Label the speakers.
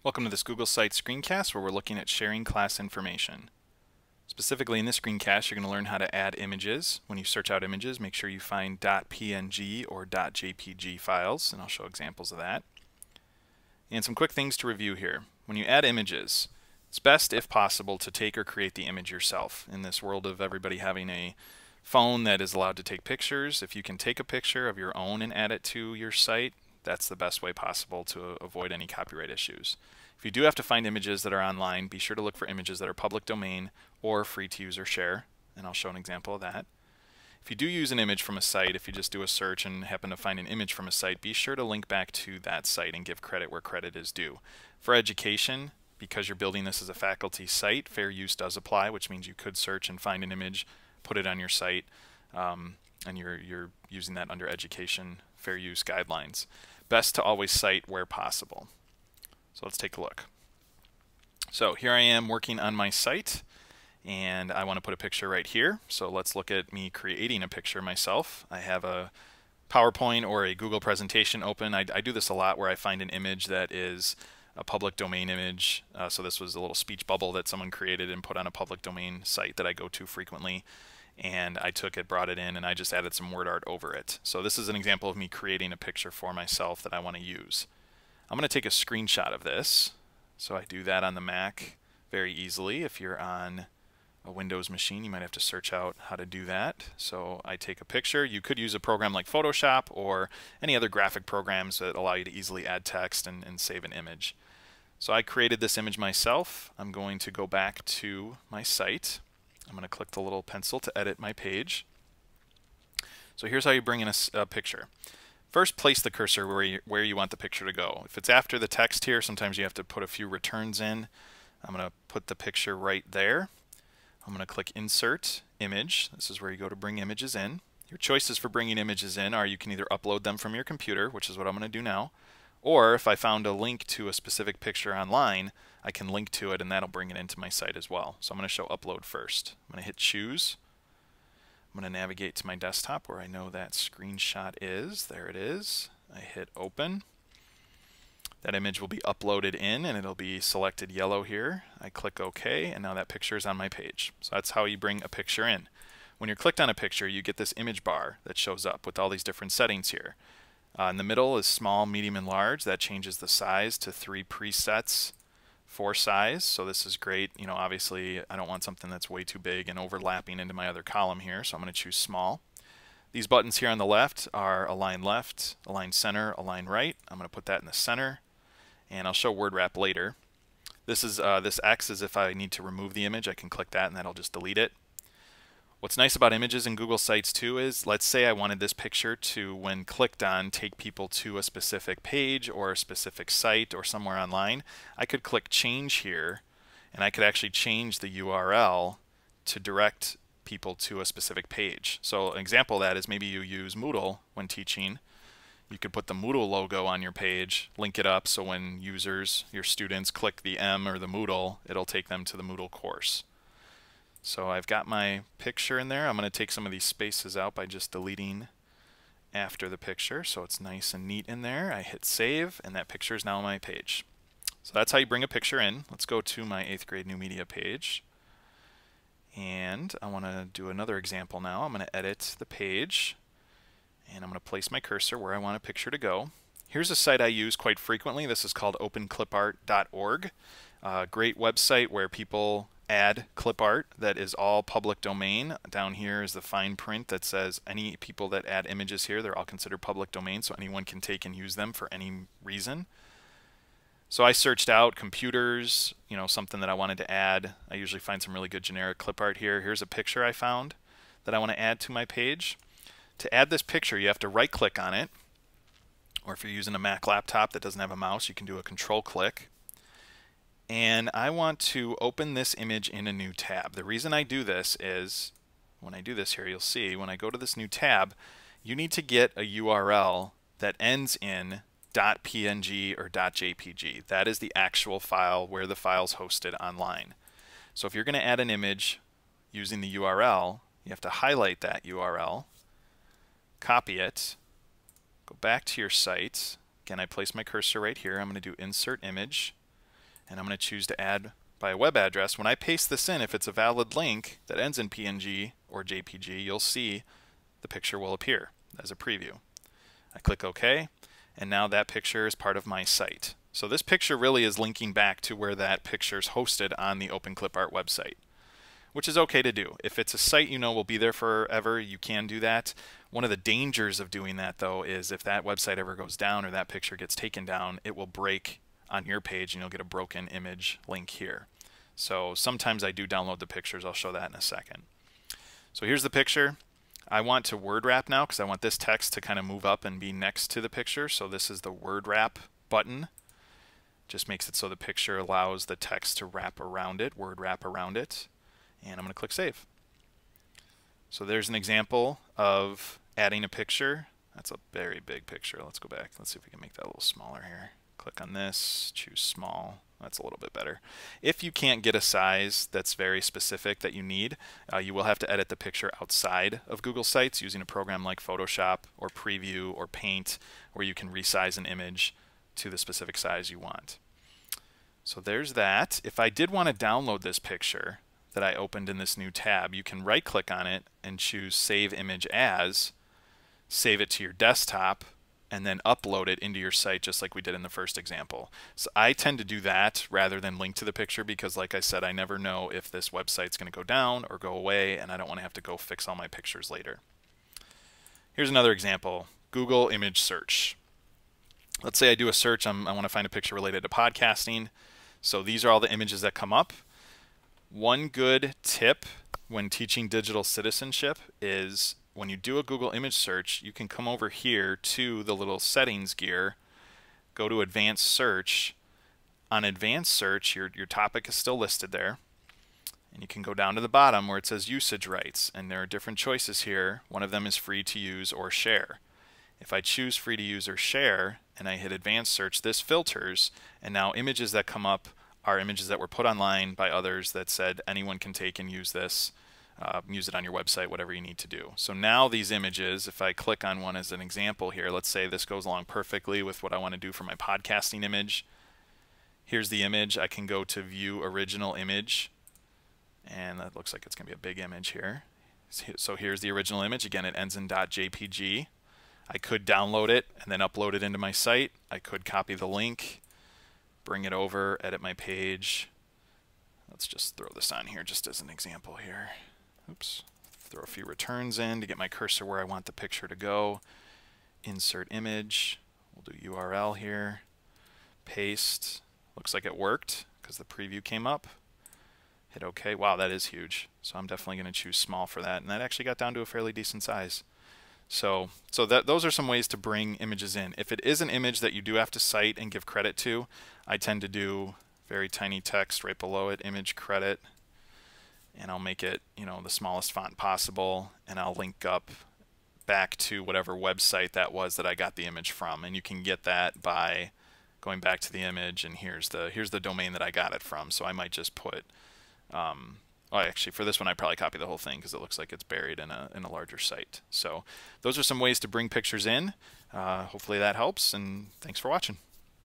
Speaker 1: Welcome to this Google Sites screencast where we're looking at sharing class information. Specifically in this screencast, you're going to learn how to add images. When you search out images, make sure you find .png or .jpg files, and I'll show examples of that. And some quick things to review here. When you add images, it's best, if possible, to take or create the image yourself. In this world of everybody having a phone that is allowed to take pictures, if you can take a picture of your own and add it to your site, that's the best way possible to avoid any copyright issues. If you do have to find images that are online, be sure to look for images that are public domain or free to use or share, and I'll show an example of that. If you do use an image from a site, if you just do a search and happen to find an image from a site, be sure to link back to that site and give credit where credit is due. For education, because you're building this as a faculty site, fair use does apply, which means you could search and find an image, put it on your site, and you're using that under education fair use guidelines. Best to always cite where possible. So let's take a look. So here I am working on my site, and I want to put a picture right here. So let's look at me creating a picture myself. I have a PowerPoint or a Google presentation open. I do this a lot where I find an image that is a public domain image. So this was a little speech bubble that someone created and put on a public domain site that I go to frequently. And I took it, brought it in, and I just added some word art over it. So this is an example of me creating a picture for myself that I want to use. I'm going to take a screenshot of this. So I do that on the Mac very easily. If you're on a Windows machine, you might have to search out how to do that. So I take a picture. You could use a program like Photoshop or any other graphic programs that allow you to easily add text and save an image. So I created this image myself. I'm going to go back to my site. I'm going to click the little pencil to edit my page. So here's how you bring in a picture. First, place the cursor where you want the picture to go. If it's after the text here, sometimes you have to put a few returns in. I'm going to put the picture right there. I'm going to click Insert Image. This is where you go to bring images in. Your choices for bringing images in are you can either upload them from your computer, which is what I'm going to do now, or if I found a link to a specific picture online, I can link to it and that'll bring it into my site as well. So I'm going to show upload first. I'm going to hit choose. I'm going to navigate to my desktop where I know that screenshot is. There it is. I hit open. That image will be uploaded in and it'll be selected yellow here. I click OK and now that picture is on my page. So that's how you bring a picture in. When you're clicked on a picture, you get this image bar that shows up with all these different settings here. In the middle is small, medium, and large. That changes the size to 3 presets for size. So this is great. You know, obviously I don't want something that's way too big and overlapping into my other column here, so I'm going to choose small. These buttons here on the left are align left, align center, align right. I'm going to put that in the center, and I'll show word wrap later. This is this X is if I need to remove the image, I can click that and that'll just delete it. What's nice about images in Google Sites too is, let's say I wanted this picture to, when clicked on, take people to a specific page or a specific site or somewhere online. I could click change here and I could actually change the URL to direct people to a specific page. So an example of that is maybe you use Moodle when teaching. You could put the Moodle logo on your page, link it up so when users, your students, click the M or the Moodle, it'll take them to the Moodle course. So I've got my picture in there. I'm going to take some of these spaces out by just deleting after the picture so it's nice and neat in there. I hit save and that picture is now on my page. So that's how you bring a picture in. Let's go to my 8th grade new media page. And I want to do another example now. I'm going to edit the page and I'm going to place my cursor where I want a picture to go. Here's a site I use quite frequently. This is called Openclipart.org. Great website where people add clip art that is all public domain. Down here is the fine print that says any people that add images here, they're all considered public domain, so anyone can take and use them for any reason. So I searched out computers, you know, something that I wanted to add. I usually find some really good generic clip art here. Here's a picture I found that I want to add to my page. To add this picture, you have to right click on it, or if you're using a Mac laptop that doesn't have a mouse, you can do a control click. And I want to open this image in a new tab. The reason I do this is, when I do this here, you'll see, when I go to this new tab, you need to get a URL that ends in .png or .jpg. That is the actual file where the file's hosted online. So if you're going to add an image using the URL, you have to highlight that URL, copy it, go back to your site. Again, I place my cursor right here. I'm going to do Insert Image. and I'm going to choose to add by a web address. When I paste this in, if it's a valid link that ends in PNG or JPG, you'll see the picture will appear as a preview. I click OK, and now that picture is part of my site. So this picture really is linking back to where that picture is hosted on the Openclipart website, which is okay to do. If it's a site you know will be there forever, you can do that. One of the dangers of doing that, though, is if that website ever goes down or that picture gets taken down, it will break on your page and you'll get a broken image link here. So sometimes I do download the pictures. I'll show that in a second. So here's the picture. I want to word wrap now because I want this text to kind of move up and be next to the picture. So this is the word wrap button. Just makes it so the picture allows the text to wrap around it, word wrap around it. And I'm going to click Save. So there's an example of adding a picture. That's a very big picture. Let's go back. Let's see if we can make that a little smaller here. Click on this, choose small. That's a little bit better. If you can't get a size that's very specific that you need, you will have to edit the picture outside of Google Sites using a program like Photoshop or Preview or Paint, where you can resize an image to the specific size you want. So there's that. If I did want to download this picture that I opened in this new tab, you can right click on it and choose Save Image As, save it to your desktop, and then upload it into your site just like we did in the first example. So I tend to do that rather than link to the picture because, like I said, I never know if this website's going to go down or go away, and I don't want to have to go fix all my pictures later. Here's another example, Google image search. Let's say I do a search, I want to find a picture related to podcasting. So these are all the images that come up. One good tip when teaching digital citizenship is when you do a Google image search, you can come over here to the little settings gear, go to advanced search. On advanced search, your topic is still listed there. And you can go down to the bottom where it says usage rights, and there are different choices here. One of them is free to use or share. If I choose free to use or share and I hit advanced search, this filters, and now images that come up are images that were put online by others that said anyone can take and use this, use it on your website, whatever you need to do. So now these images, if I click on one as an example here, let's say this goes along perfectly with what I want to do for my podcasting image. Here's the image. I can go to view original image, and that looks like it's going to be a big image here. So here's the original image. Again, it ends in .jpg. I could download it and then upload it into my site. I could copy the link, bring it over, edit my page. Let's just throw this on here just as an example here. Oops. Throw a few returns in to get my cursor where I want the picture to go. Insert image. We'll do URL here. Paste. Looks like it worked because the preview came up. Hit OK. Wow, that is huge. So I'm definitely going to choose small for that. And that actually got down to a fairly decent size. So those are some ways to bring images in. If it is an image that you do have to cite and give credit to, I tend to do very tiny text right below it, image credit, and I'll make it, you know, the smallest font possible, and I'll link up back to whatever website that was that I got the image from. And you can get that by going back to the image, and here's the domain that I got it from. So I might just put well, actually, for this one, I probably copy the whole thing because it looks like it's buried in a larger site. So those are some ways to bring pictures in. Hopefully that helps, and thanks for watching.